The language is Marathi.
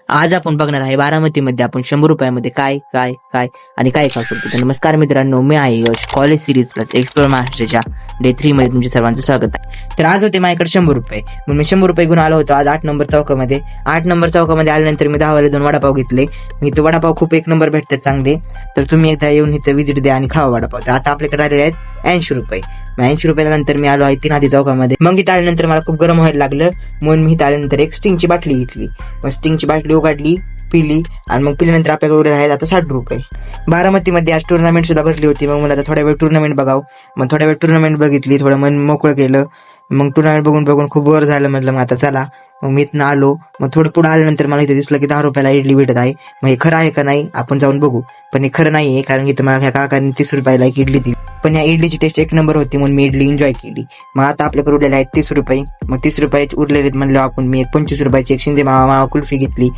आज आपण बघणार आहे बारामतीमध्ये आपण 100 रुपयामध्ये काय काय काय आणि काय खाऊ शकतो. तर नमस्कार मित्रांनो, मी आहे Yash. College series plus explore मास्टरच्या डे 3 मध्ये तुमचे सर्वांचं स्वागत आहे. तर आज होते माझ्याकडे 100 रुपये, म्हणून मी 100 रुपये घेऊन आलो होतो आज 8 नंबर चौकामध्ये. 8 नंबर चौकामध्ये आल्यानंतर मी 10 वाले 2 वडापाव घेतले. मी इथे वडापाव खूप एक नंबर भेटतात चांगले, तर तुम्ही एकदा येऊन इथे विजिट द्या आणि खावा वडापाव. तर आता आपल्याकडे आलेले आहेत 80 रुपये. 80 रुपयानंतर मी आलो आहे 3 आधी चौकामध्ये. मग इथं आल्यानंतर मला खूप गरम व्हायला लागलं, म्हणून मी इथं आल्यानंतर एक स्टिंगची बाटली घेतली. मग स्टिंगची बाटली उघडली, पिली, आणि मग पिल्यानंतर आपल्याकडे उरले आहेत आता 60 रुपये. बारामतीमध्ये आज टुर्नामेंट सुद्धा भरली होती. मग मला आता थोड्या वेळ टुर्नामेंट बघावं. मग थोड्या वेळ टुर्नामेंट बघितली, थोडं मन मोकळं केलं. मग टुर्नामेंट बघून खूप वर झालं, म्हटलं मग आता चला. मग मी इथनं आलो. मग थोडं पुढे आल्यानंतर मला इथे दिसलं की 10 रुपयाला इडली भेटत आहे. मग हे खरं आहे का नाही आपण जाऊन बघू. पण हे खरं नाहीये, कारण इथं मला ह्या काकांनी 30 रुपयाला एक इडली दिली. पण या इडलीची टेस्ट एक नंबर होती, म्हणून मी इडली एन्जॉय केली. मग आता आपल्याकडे उरलेले आहेत 30 रुपये. मग 30 रुपयाचे उरलेले म्हणलं आपण मी एक 25 रुपयाची एक शिंदे मावा कुल्फी घेतली.